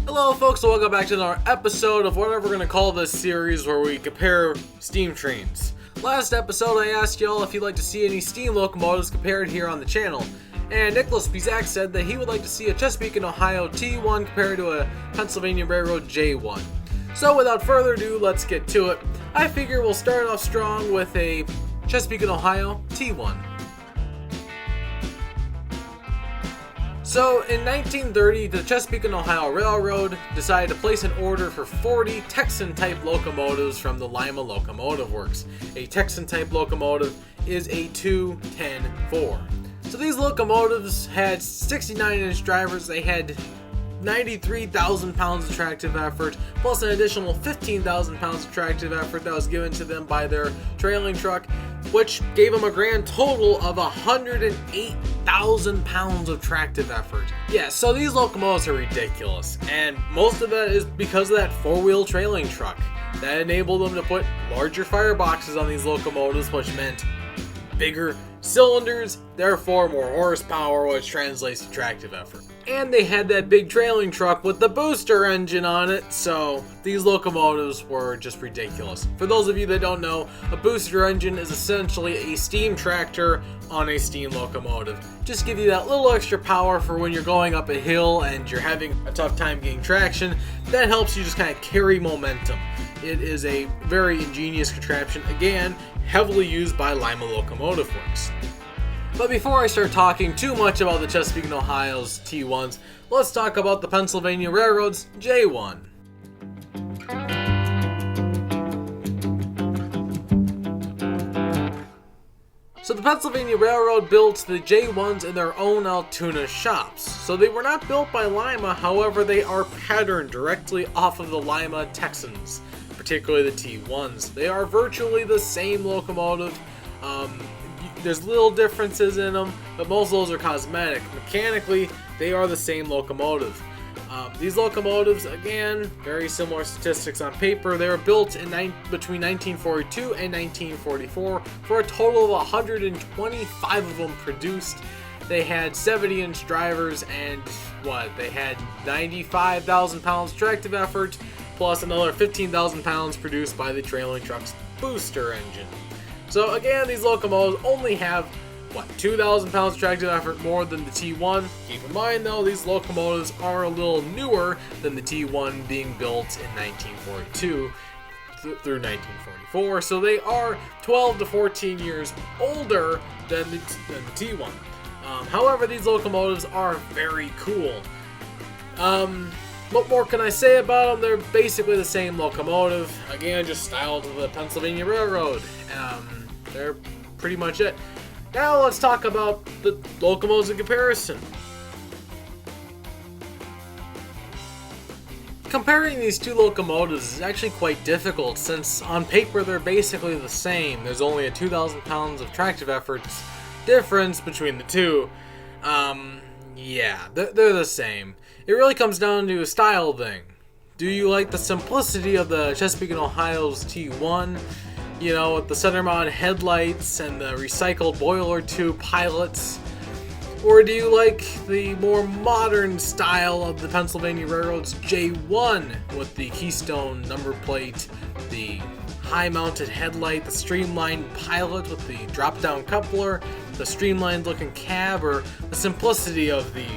Hello folks, and welcome back to another episode of whatever we're going to call this series where we compare steam trains. Last episode I asked y'all if you'd like to see any steam locomotives compared here on the channel, and Nicholas Bizak said that he would like to see a Chesapeake and Ohio T1 compared to a Pennsylvania Railroad J1. So without further ado, let's get to it. I figure we'll start off strong with a Chesapeake and Ohio T1. So, in 1930, the Chesapeake and Ohio Railroad decided to place an order for 40 Texan-type locomotives from the Lima Locomotive Works. A Texan-type locomotive is a 210-4. So these locomotives had 69-inch drivers, they had 93,000 pounds of tractive effort, plus an additional 15,000 pounds of tractive effort that was given to them by their trailing truck, which gave them a grand total of 108,000 pounds of tractive effort. Yeah, so these locomotives are ridiculous, and most of that is because of that four-wheel trailing truck. That enabled them to put larger fireboxes on these locomotives, which meant bigger cylinders, therefore more horsepower, which translates to tractive effort. And they had that big trailing truck with the booster engine on it, so these locomotives were just ridiculous. For those of you that don't know, a booster engine is essentially a steam tractor on a steam locomotive. Just give you that little extra power for when you're going up a hill and you're having a tough time getting traction. That helps you just kind of carry momentum. It is a very ingenious contraption, again, heavily used by Lima Locomotive Works. But before I start talking too much about the Chesapeake and Ohio's T1s, let's talk about the Pennsylvania Railroad's J1. So the Pennsylvania Railroad built the J1s in their own Altoona Shops. So they were not built by Lima, however they are patterned directly off of the Lima Texans, particularly the T1s. They are virtually the same locomotive. There's little differences in them, but most of those are cosmetic. Mechanically, they are the same locomotive. These locomotives, again, very similar statistics on paper. They were built between 1942 and 1944 for a total of 125 of them produced. They had 70-inch drivers and they had 95,000 pounds tractive effort, plus another 15,000 pounds produced by the trailing truck's booster engine. So again, these locomotives only have 2,000 pounds of tractive effort more than the T1. Keep in mind though, these locomotives are a little newer than the T1 being built in 1942 through 1944, so they are 12 to 14 years older than the T1. However, these locomotives are very cool. What more can I say about them? They're basically the same locomotive. Again, just styled to the Pennsylvania Railroad. They're pretty much it. Now let's talk about the locomotives in comparison. Comparing these two locomotives is actually quite difficult since on paper they're basically the same. There's only a 2,000 pounds of tractive effort difference between the two. Yeah, they're the same. It really comes down to a style thing. Do you like the simplicity of the Chesapeake and Ohio's T1? You know, with the center mounted headlights and the recycled boiler tube pilots? Or do you like the more modern style of the Pennsylvania Railroad's J1 with the Keystone number plate, the high mounted headlight, the streamlined pilot with the drop down coupler, the streamlined looking cab, or the simplicity of the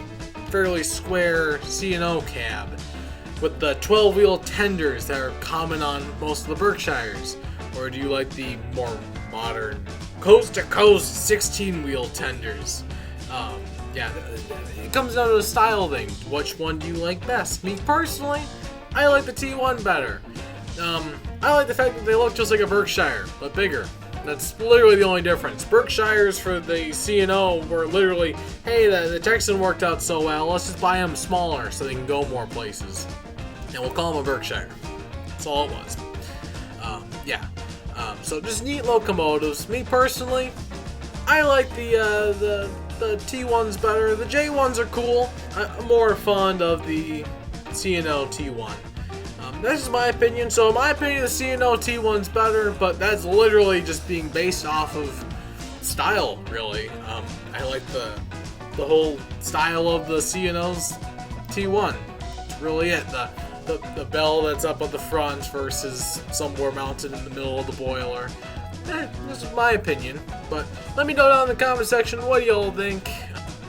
fairly square C&O cab with the 12-wheel tenders that are common on most of the Berkshires? Or do you like the more modern coast-to-coast 16-wheel tenders? Yeah, it comes down to a style thing. Which one do you like best? Me personally, I like the T1 better. I like the fact that they look just like a Berkshire, but bigger. That's literally the only difference. Berkshires for the C&O were literally, hey, the Texan worked out so well, let's just buy them smaller so they can go more places. And we'll call them a Berkshire. That's all it was. So just neat locomotives. Me personally, I like the T1s better. The J1s are cool. I'm more fond of the C&O T1. That's just my opinion. So in my opinion, the C&O T1's better, but that's literally just being based off of style, really. I like the whole style of the C&O's T1. that's really it. The bell that's up at the front versus somewhere mounted in the middle of the boiler. This is my opinion, but let me know down in the comment section what y'all think.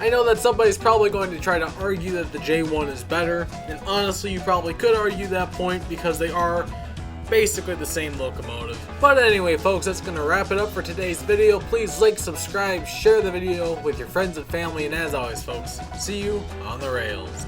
I know that somebody's probably going to try to argue that the J1 is better, and honestly you probably could argue that point because they are basically the same locomotive. But anyway folks, that's going to wrap it up for today's video. Please like, subscribe, share the video with your friends and family, and as always folks, see you on the rails.